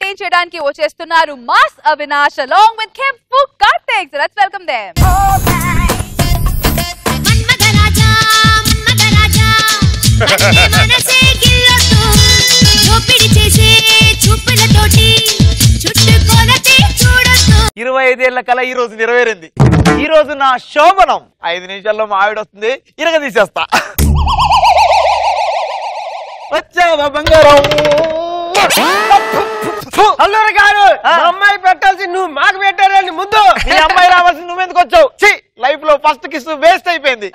Entertain చేయడానికి వచ్చేస్తున్నారు mass Avinash along with Kempu Karthik. So let's welcome them. మనసే గిల్లొట్టు దోపిడి చేసే చూపులతోటి చుట్టుకొలతే చూడొద్దు 25 ఏళ్ల కల ఈ రోజు నెరవేరింది. ఈ రోజు నా శోభనం 5 నిమిషాల్లో మా ఆవిడ వస్తుంది, ఇరగ తీసేస్తా. వచ్చావా బంగారం? అల్లూరి గారు అమ్మాయి పెట్టాల్సి నువ్వు మాకు పెట్టారని ముందు నీ అమ్మాయి రావాల్సి నువ్వెందుకు వచ్చావు? లైఫ్ లో ఫస్ట్ కిస్ వేస్ట్ అయిపోయింది.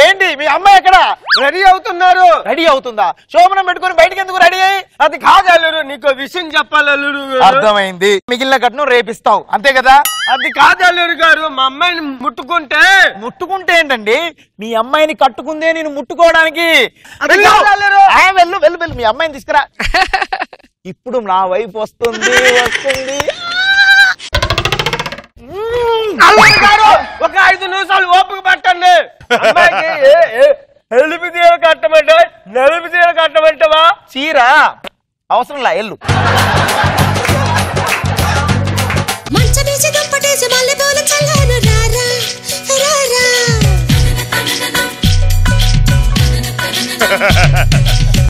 ఏంటి మీ అమ్మాయి ఎక్కడ? రెడీ అవుతున్నారు. రెడీ అవుతుందా? శోభనం పెట్టుకుని బయటకి ఎందుకు రెడీ అయ్యి? అది కాదు అల్లుడు, నీకు విషయం చెప్పాలి అల్లుడు. అర్థమైంది. మిగిలిన కట్నం రేపిస్తావు అంతే కదా? అది కాదు అల్లుడు గారు, మా అమ్మాయిని ముట్టుకుంటే ఏంటండి? మీ అమ్మాయిని కట్టుకుందే నేను ముట్టుకోవడానికి. వెళ్ళు వెళ్ళు వెళ్ళు, మీ అమ్మాయిని తీసుకురా. ఇప్పుడు నా వైపు వస్తుంది. ఒక 5 నిమిషాలు ఓపిక పట్టండి. అమ్మాయికి ఎలుపు చీర కట్టమంటే నలుపు చీర కట్టమంటావా? చీర అవసరంలా, ఎల్లు.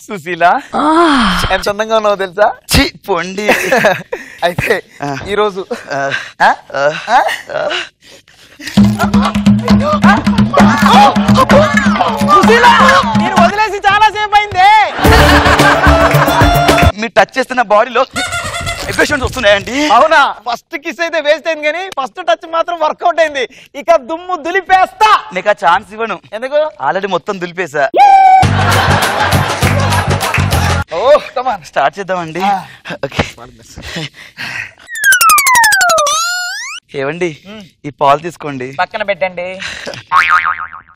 సుశీల ఎంత అందంగా ఉన్నావు తెలుసా? పొండి. అయితే ఈరోజు నేను వదిలేసి చాలా సేపు అయింది. మీరు టచ్ చేస్తున్న బాడీలో వైబ్రేషన్స్ వస్తున్నాయండి. అవునా? ఫస్ట్ కిస్ అయితే వేస్ట్ అయింది కానీ ఫస్ట్ టచ్ మాత్రం వర్కౌట్ అయింది. ఇక దుమ్ము దులిపేస్తా. నీకు ఆ ఛాన్స్ ఇవ్వను. ఎందుకు? ఆల్రెడీ మొత్తం దులిపేసా. స్టార్ట్ చేద్దామండి. ఏవండి, ఈ పాలు తీసుకోండి, పక్కన పెట్టండి.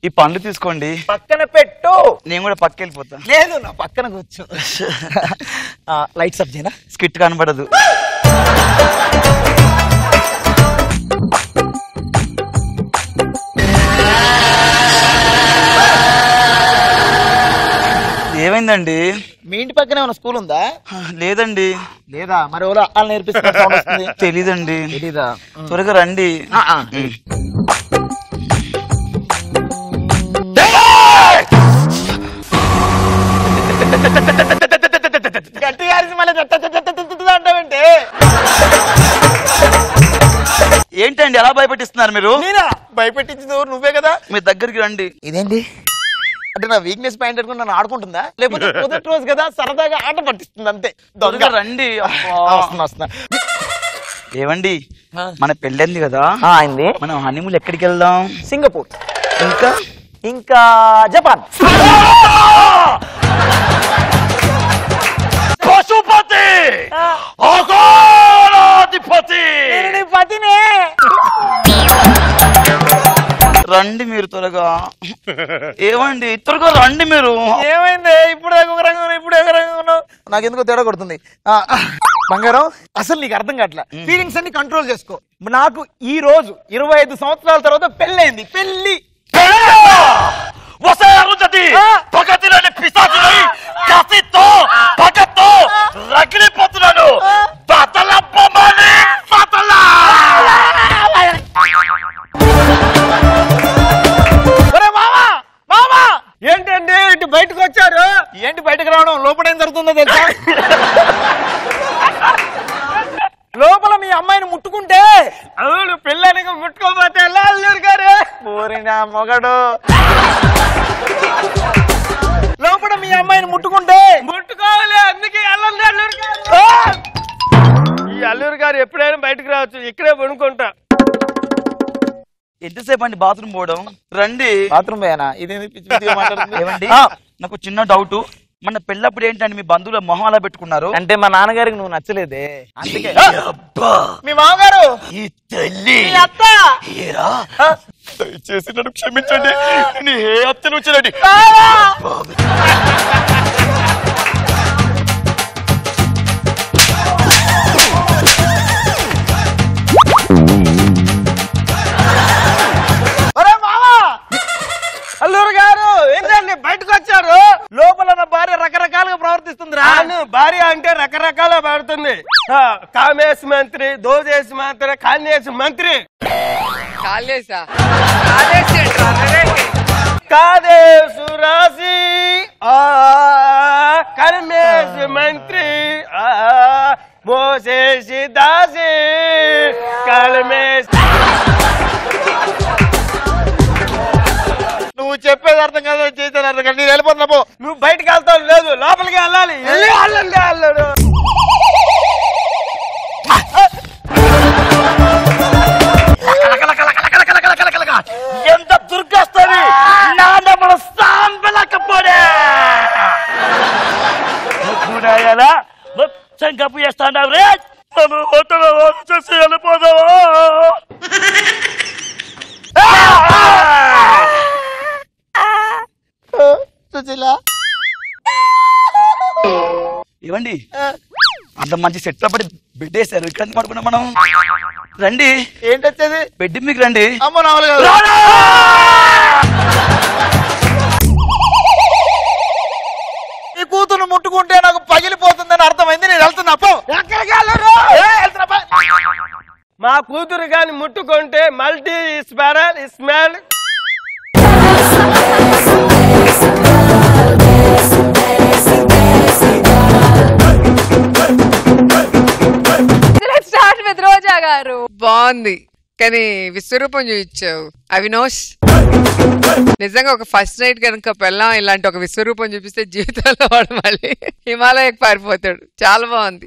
ఈ పండ్లు తీసుకోండి, పక్కన పెట్టు. నేను కూడా పక్క వెళ్ళిపోతా. లేదు, నా పక్కన కూర్చో. లైట్స్ ఆఫ్ చేయనా? స్కిట్ కనబడదు. ఏమైందండి? మీ ఇంటి పక్కనే ఉన్న స్కూల్ ఉందా? లేదండి. లేదా? మరి ఎవరో అలా నేర్పిస్తున్నా? తెలీదండి. తెలీదా? త్వరగా రండి. గట్టిగా అరిసి మళ్ళీ అంటావేంటి? ఏంటండి అలా భయపెట్టిస్తున్నారు మీరు? నేనా భయపెట్టించింది? నువ్వే కదా. మీ దగ్గరికి రండి. ఇదేంటి అంటే నా వీక్నెస్ పాయింట్ అనుకుని నన్ను ఆడుకుంటుందా? లేకపోతే మొదటి రోజు కదా సరదాగా ఆట పట్టిస్తుంది అంతే. త్వరగా రండి. వస్తున్నా. ఏవండి, మన పెళ్ళింది కదా, అయింది. మనం హనీమూన్ ఎక్కడికి వెళ్దాం? సింగపూర్, ఇంకా జపాన్. పశుపతి, అఘోరాధిపతి. పతినే. రండి మీరు త్వరగా. ఏమండి త్వరగా రండి మీరు. ఏమైంది? ఇప్పుడు ఒక రంగం, ఇప్పుడు ఒక రంగం. నాకెందుకో తేడా కొడుతుంది. బంగారం, అసలు నీకు అర్థం కావట్లే. ఫీలింగ్స్ అన్ని కంట్రోల్ చేసుకో. నాకు ఈ రోజు 25 సంవత్సరాల తర్వాత పెళ్ళైంది. పెళ్లి పగతిలోని పిశాచిని కసితో పగతో రగిలిపోతున్నాను. ఏంటండి ఇటు బయటకు వచ్చారు? ఏంటి బయటకు రావడం? లోపల ఏం జరుగుతుందో తెలుసా? లోపల మీ అమ్మాయిని ముట్టుకుంటే అవును, పిల్లనికి ముట్టుకోపోతే ఎలా అల్లుడు గారు? పోరినా మొగడు. లోపల మీ అమ్మాయిని ముట్టుకుంటే ముట్టుకోవాలి, అందుకే అల్లుడు గారు. ఈ అల్లుడు గారు ఎప్పుడైనా బయటకు రావచ్చు, ఇక్కడే పడుకుంటా. ఎంతసేపు అండి బాత్రూమ్ పోవడం? రండి. బాత్రూమ్ పోయానా? ఇదేంటి పిచ్చి పిచ్చిగా మాట్లాడుతుంది? ఏమండి, నాకు చిన్న డౌట్. మన పెళ్ళప్పుడు ఏంటండి మీ బంధువుల మొహం అలా పెట్టుకున్నారు? అంటే మా నాన్నగారికి నువ్వు నచ్చలేదే, అందుకే. మీ మామగారు, ఈ తల్లి, అత్త, దయచేసి నన్ను క్షమించండి. నీ ఏ అత్తను వచ్చానండి. అల్లూరు గారు ఏంటండి బయటకు వచ్చారు? లోపల నా భార్య రకరకాలుగా ప్రవర్తిస్తుంది. భార్య కామేశ్ మంత్రి, దోదేశ్ మంత్రి, కాళేశ్ మంత్రి. కాదేశు రాశి కర్మేశ్ మంత్రి మోసేసి దాసి కల్మేశ్. నువ్వు చెప్పేది అర్థం కాదు, చేసేది అర్థం కాదు. నేను వెళ్ళిపోతున్నా పో. నువ్వు బయటకు వెళ్తావు లేదు, లోపలికి వెళ్ళాలి. వెళ్ళాడు ఎంత దుర్గొస్తుంది నాన్న మన సాంబలకపోడే మొత్తం కప్పు చేస్తాను రే. చేసి వెళ్ళిపోదావా? ఇవ్వండి, అంత మంచి సెట్ అప్పటి బెడ్ వేసారు. ఇక్కడ పడుకున్నాం మనం. రండి. ఏంటి వచ్చేది? బెడ్ మీకు రండి. అమ్మ నావలు కాదు. ఈ కూతురు ముట్టుకుంటే నాకు పగిలిపోతుందని అర్థమైంది. నేను వెళ్తున్నా పో. ఎక్కడికి వెళ్ళరు? మా కూతురు గాని ముట్టుకుంటే multi smell smell. Start with Roja గారు. బాగుంది కానీ విశ్వరూపం చూపించావు అవినాష్. నిజంగా ఒక ఫస్ట్ నైట్ కనుక పెళ్ళాం ఇలాంటి ఒక విశ్వరూపం చూపిస్తే జీవితంలో వాడు మళ్ళీ హిమాలయకి పారిపోతాడు. చాలా బాగుంది.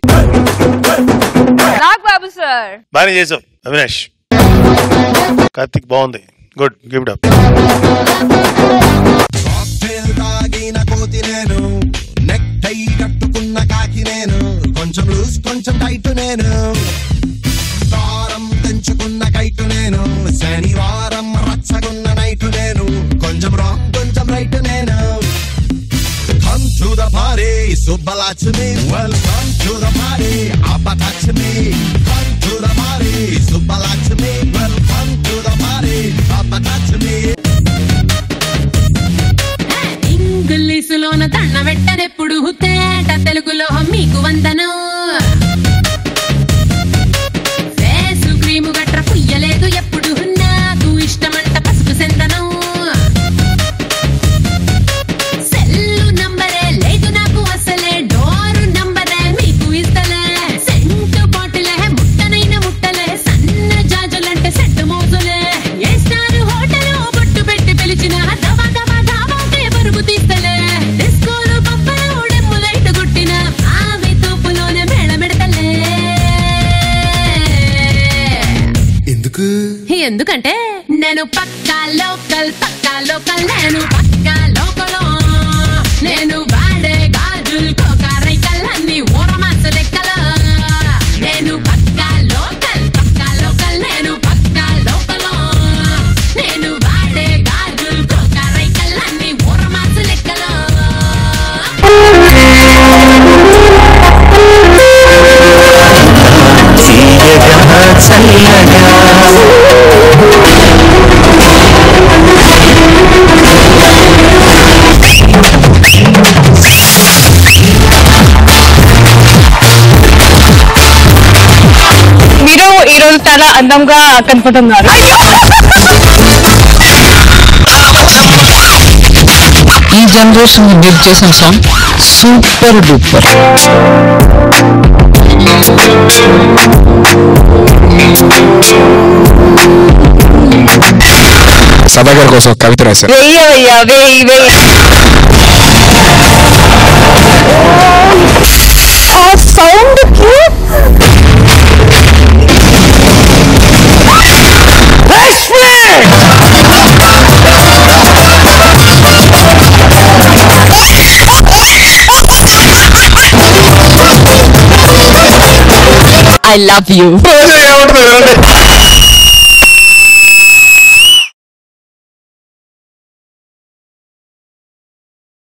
నాగబాబు సార్. బాగా చేసావు అవినాష్. కార్తిక్ బాగుంది. Good. Give it up. Neck tie కట్టుకున్న కాకి నేను, కొంచెం లూజ్ కొంచెం టైట్ నేను, దారం తెంచుకున్న కైటు నేను, శనివారం రచ్చగున్న నైటు నేను, కొంచెం రాంగ్ కొంచెం రైట్ నేను. Come to the party, Subbalakshmi. Welcome to the party, Abbalakshmi. Come to the party, Subbalakshmi. Welcome to the party, Abbalakshmi. ఇంగ్లీషులోన దండ పెట్టనెప్పుడు తేట తెలుగులో మీకు వందనం. ఫేసు క్రీము గట్ర పుయ్యలేదు ఎప్పుడు, నాకు ఇష్టమంట పసుపు సెందనం. సెల్లు నంబరే లేదు నాకు అసలే, డోరు నంబరే మీకు ఇస్తలే. సెంటు బాటిలే ముట్టనైన ముట్టలే, సన్న జాజులంటే సెట్టు మోజులే. ఏ స్టార్ హోటల్ బొట్టు పెట్టి పిలిచిన దవా దవా ధాబాకే పరుగు తీస్తలే. డిస్కోలు పప్పలు డెమ్ములైట్ గుట్టిన ఆవి తోపులోనే మేళమెడతలే. ఎందుకంటే నేను పక్కా లోకల్ నేను పక్కా లోకలో. నేను వాడే గాజులు కోకారైకల్ అన్ని ఊరమాసు లెక్కల. నేను పక్కా లోకల్ నేను పక్కా లోకలో. నేను వాడే గాజులు కోకారైకల్ అన్ని ఊరమాసు లెక్కల. మీరు ఈరోజు చాలా అందంగా కనపడుతున్నారు. ఈ జనరేషన్ డెడ్ చేసిన సాంగ్ సూపర్ డూపర్. సభాగారి కోసం కవిత రాశారు. ఆ సౌండ్ కి I love you.